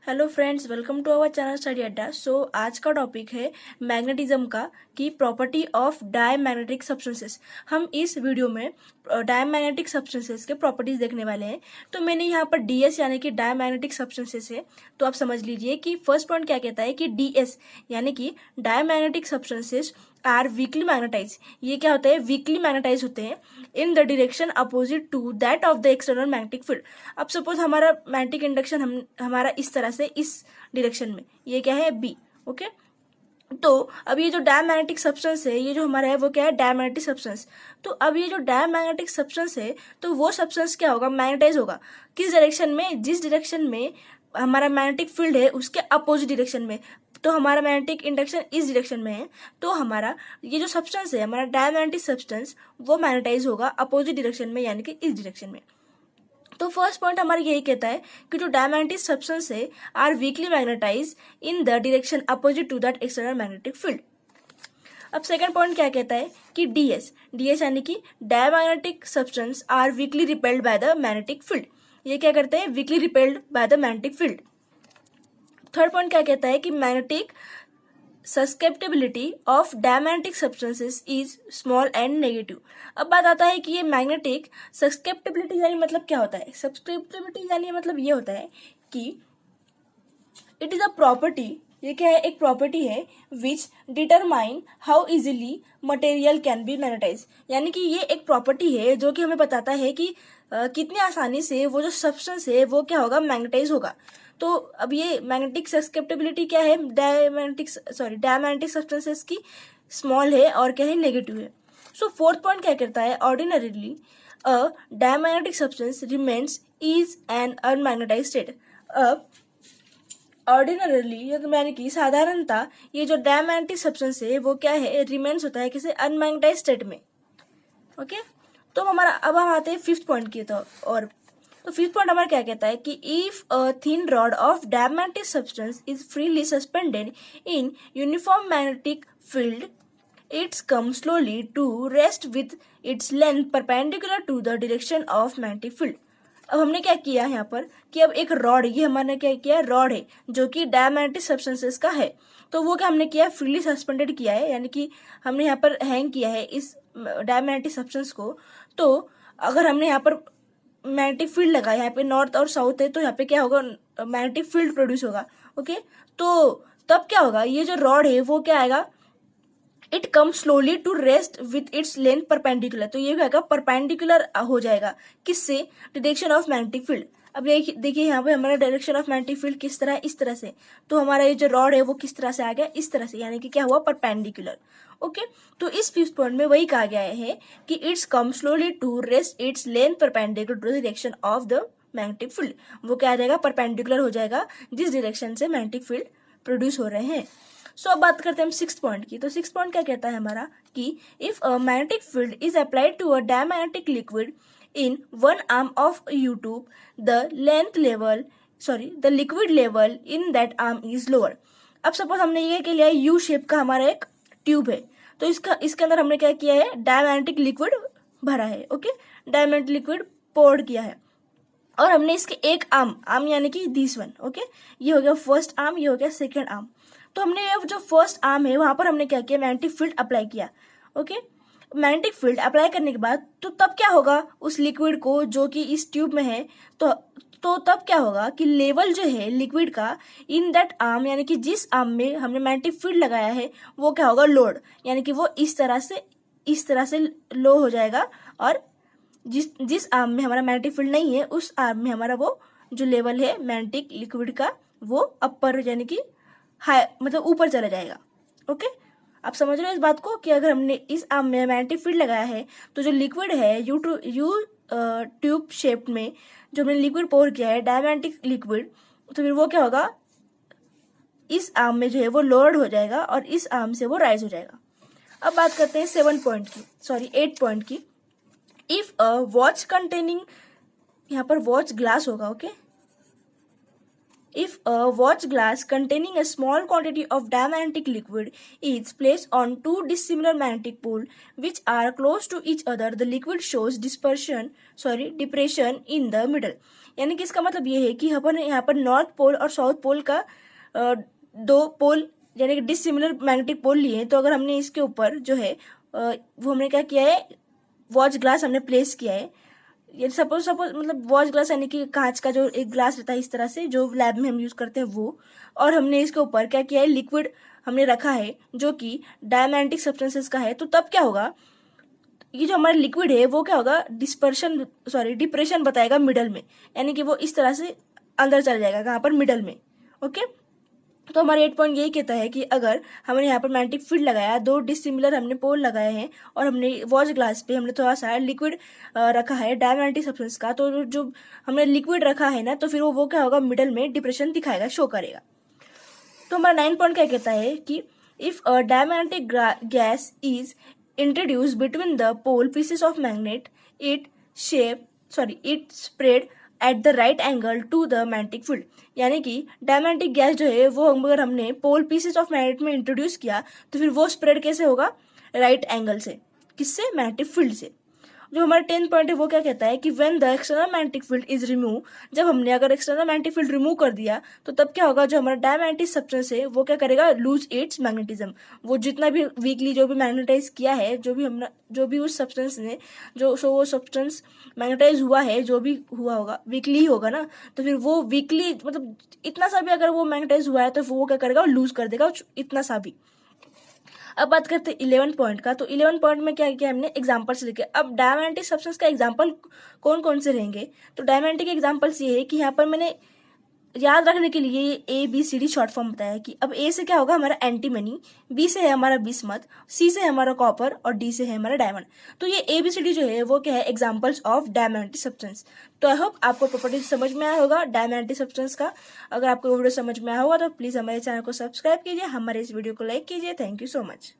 Hello friends, welcome to our channel study Adda. आज का topic है मैग्नेटिज्म का कि प्रॉपर्टी ऑफ डायमैग्नेटिक सब्सटेंसेस। हम इस वीडियो में डायमैग्नेटिक सब्सटेंसेस के प्रॉपर्टीज देखने वाले हैं। तो मैंने यहाँ पर डीएस यानी कि डायमैग्नेटिक सब्सटेंसेस है, तो आप समझ लीजिए कि फर्स्ट पॉइंट क्या कहता है कि डीएस यानी कि diamagnetic substances are weakly magnetize. ये क्या होता है? वीकली मैग्नेटाइज होते हैं in the direction opposite to that of the external magnetic field. अब सपोज हमारा मैग्नेटिक इंडक्शन हमारा इस तरह से इस डायरेक्शन में, ये क्या है? बी। ओके, तो अब ये जो डायमैग्नेटिक सब्सटेंस है, ये जो हमारा है वो क्या है? Diamagnetic substance. तो अब ये जो डायमैग्नेटिक सब्सटेंस है, तो वो सब्सटेंस क्या होगा? मैग्नेटाइज होगा। किस डायरेक्शन में? जिस डायरेक्शन में हमारा मैग्नेटिक फील्ड है उसके अपोजिट डायरेक्शन में। तो हमारा मैग्नेटिक इंडक्शन इस डायरेक्शन में है, तो हमारा ये जो सब्सटेंस है, हमारा डायमैग्नेटिक सब्सटेंस, वो मैग्नेटाइज होगा अपोजिट डायरेक्शन में यानी कि इस डायरेक्शन में। तो फर्स्ट पॉइंट हमारा यही कहता है कि जो डायमैग्नेटिक सब्सटेंस है are weakly magnetized in the direction opposite to that external magnetic field. अब सेकंड पॉइंट क्या कहता है कि डीएस यानी कि diamagnetic substance are weakly repelled by the magnetic field. ये क्या करते हैं? Weakly repelled by the magnetic field. Third point क्या कहता है कि magnetic susceptibility of diamagnetic substances is small and negative. अब बात आता है कि ये मैग्नेटिक सस्केप्टेबिलिटी यानी मतलब क्या होता है? सस्केप्टेबिलिटी यानी मतलब ये होता है कि इट इज अ प्रॉपर्टी। ये क्या है? एक प्रॉपर्टी है which determine how easily material can be magnetize. यानी कि ये एक प्रॉपर्टी है जो कि हमें बताता है कि कितनी आसानी से वो जो सब्सटेंस है वो क्या होगा? मैग्नेटाइज होगा। तो अब ये मैग्नेटिक सस्केप्टेबिलिटी क्या है? डायमैग्नेटिक सब्सटेंसेस की स्मॉल है और क्या है? नेगेटिव है। सो फोर्थ पॉइंट क्या करता है? Ordinarily a diamagnetic substance remains is an unmagnetized state. अब ऑर्डिनरली यानी कि साधारणतः ये जो डायमैग्नेटिक सब्सटेंस है वो क्या है? रिमेन्स होता है किसी अनमैग्नेटाइज स्टेट में। ओके, तो अब हम आते हैं फिफ्थ पॉइंट की। तो फिफ्थ पॉइंट हमारा क्या कहता है कि if a thin rod of diamagnetic substance is freely suspended in uniform magnetic field, it's come slowly to rest with its length perpendicular to the direction of magnetic field. अब हमने क्या किया यहाँ पर कि अब एक रॉड, ये हमने क्या किया? रॉड है जो कि डायमैग्नेटिक सब्सटेंसेस का है, तो वो क्या हमने किया? फ्रीली सस्पेंडेड किया है, यानी कि हमने यहाँ पर हैंग किया है इस डायमैग्नेटिक सब्सटेंस को। तो अगर हमने यहाँ पर मैग्नेटिक फील्ड लगा, यहाँ पे नॉर्थ और साउथ है, तो यहाँ पे क्या होगा? मैग्नेटिक फील्ड प्रोड्यूस होगा। ओके, तो तब क्या होगा? ये जो रॉड है वो क्या आएगा? It come slowly to rest with its length perpendicular. तो ये क्या होगा? परपेंडिकुलर हो जाएगा किससे? Direction of magnetic field. अब देखिए यहाँ पे हमारा डायरेक्शन ऑफ मैग्नेटिक फील्ड किस तरह है? इस तरह से। तो हमारा ये जो रॉड है वो किस तरह से आ गया? इस तरह से, यानी कि क्या हुआ? परपेंडिकुलर। ओके, तो इस फिफ्थ पॉइंट में वही कहा गया है कि it's come slowly to rest its length perpendicular to the direction of the magnetic field. वो क्या आ जाएगा? परपेंडिकुलर हो जाएगा जिस डायरेक्शन से मैग्नेटिक फील्ड प्रोड्यूस हो रहे हैं। अब बात करते हैं हम सिक्स पॉइंट की। तो सिक्स पॉइंट क्या कहता है हमारा कि if a magnetic field is applied to a diamagnetic liquid in one arm of U tube, the liquid level in that arm is lower. अब सपोज हमने ये के लिया यू शेप का हमारा एक ट्यूब है, तो इसके अंदर हमने क्या किया है? डायमैग्नेटिक लिक्विड भरा है। ओके, डायमैग्नेटिक लिक्विड पोर्ड किया है, और हमने इसके एक आर्म यानी कि दिस वन। ओके, ये हो गया फर्स्ट आर्म, ये हो गया सेकेंड आर्म। तो हमने ये जो फर्स्ट आर्म है वहां पर हमने क्या किया? मैग्नेटिक फील्ड अप्लाई किया। ओके, मैग्नेटिक फील्ड अप्लाई करने के बाद तो तब क्या होगा? उस लिक्विड को जो कि इस ट्यूब में है, तो तब क्या होगा कि लेवल जो है लिक्विड का इन दैट आर्म, यानी कि जिस आर्म में हमने मैग्नेटिक फील्ड लगाया है वो क्या होगा? लोड, यानी कि वो इस तरह से लो हो जाएगा, और जिस आर्म में हमारा मैग्नेटिक फील्ड नहीं है उस आर्म में हमारा वो जो लेवल है मैग्नेटिक लिक्विड का वो अपर यानी कि हाई मतलब ऊपर चला जाएगा। ओके, आप समझ रहे हो इस बात को कि अगर हमने इस आर्म में मैग्नेटिक फील्ड लगाया है तो जो लिक्विड है यू ट्यूब शेप में जो हमने लिक्विड पोर किया है डायमैग्नेटिक लिक्विड, तो फिर वो क्या होगा? इस आर्म में जो है वो लोअर्ड हो जाएगा और इस आर्म से वो राइज हो जाएगा। अब बात करते हैं 8 पॉइंट की। इफ अ वॉच कंटेनिंग, यहाँ पर वॉच ग्लास होगा। Okay, If a watch glass containing a small quantity of diamagnetic liquid is placed on two dissimilar magnetic poles which are close to each other, the liquid shows depression in the middle. यानी कि इसका मतलब ये है कि अपन यहाँ पर north pole और साउथ पोल का दो पोल यानी कि डिसिमिलर मैग्नेटिक पोल लिए, तो अगर हमने इसके ऊपर जो है वो हमने क्या किया है, वॉच ग्लास हमने प्लेस किया है। ये सपोज मतलब वॉच ग्लास यानी कि कांच का जो एक ग्लास रहता है इस तरह से, जो लैब में हम यूज करते हैं वो, और हमने इसके ऊपर क्या किया है, लिक्विड हमने रखा है जो कि डायमैग्नेटिक सब्सटेंसेस का है। तो तब क्या होगा, ये जो हमारा लिक्विड है वो क्या होगा, डिप्रेशन बताएगा मिडल में, यानी कि वो इस तरह से अंदर चल जाएगा, कहाँ पर, मिडल में। ओके, तो हमारा 8 पॉइंट यही कहता है कि अगर हमने यहाँ पर मैग्नेटिक फील्ड लगाया, दो डिसिमिलर हमने पोल लगाए हैं और हमने वॉच ग्लास पे हमने थोड़ा सा लिक्विड रखा है डायमैग्नेटिक सब्सटेंस का, तो जो हमने लिक्विड रखा है ना, तो फिर वो क्या होगा, मिडल में डिप्रेशन दिखाएगा, शो करेगा। तो हमारा 9 पॉइंट क्या कहता है कि if a diamagnetic gas is introduce between the pole pieces of magnet, it spread at the right angle to the magnetic field. यानी कि डायमैग्नेटिक गैस जो है वो अगर हमने पोल पीसेस ऑफ मैग्नेट में इंट्रोड्यूस किया, तो फिर वो स्प्रेड कैसे होगा, राइट एंगल से। किससे, मैग्नेटिक फील्ड से। जो हमारा 10 पॉइंट है वो क्या कहता है कि when the external magnetic field is remove, जब हमने अगर एक्सटर्नल मैग्नेटिक फील्ड रिमूव कर दिया, तो तब क्या होगा, जो हमारा डायमैग्नेटिक सब्सटेंस है वो क्या करेगा, लूज इट्स मैग्नेटिज्म। वो जितना भी वीकली जो भी मैग्नेटाइज किया है, जो भी उस सब्सटेंस ने वो सब्सटेंस मैग्नेटाइज हुआ है, जो भी हुआ होगा वीकली ही होगा ना, तो फिर वो वीकली मतलब इतना सा भी अगर वो मैग्नेटाइज हुआ है तो वो क्या करेगा, लूज कर देगा इतना सा भी। अब बात करते हैं 11 पॉइंट का। तो 11 पॉइंट में क्या किया हमने, एग्जांपल्स लिखे। अब डायमैग्नेटिक सब्सटेंस का एग्जांपल कौन कौन से रहेंगे, तो डायमैग्नेटिक एग्जांपल्स ये है कि यहाँ पर मैंने याद रखने के लिए ABCD शॉर्ट फॉर्म बताया कि अब A से क्या होगा, हमारा एंटीमनी, B से है हमारा बिस्मथ, C से है हमारा कॉपर और D से है हमारा डायमंड। तो ये ABCD जो है वो क्या है, एग्जांपल्स ऑफ डायमैग्नेटिक सब्सटेंस। तो आई होप आपको प्रॉपर्टीज समझ में आया होगा डायमैग्नेटिक सब्सटेंस का। अगर आपको वीडियो समझ में आया होगा तो प्लीज हमारे चैनल को सब्सक्राइब कीजिए, हमारे इस वीडियो को लाइक कीजिए। Thank you so much.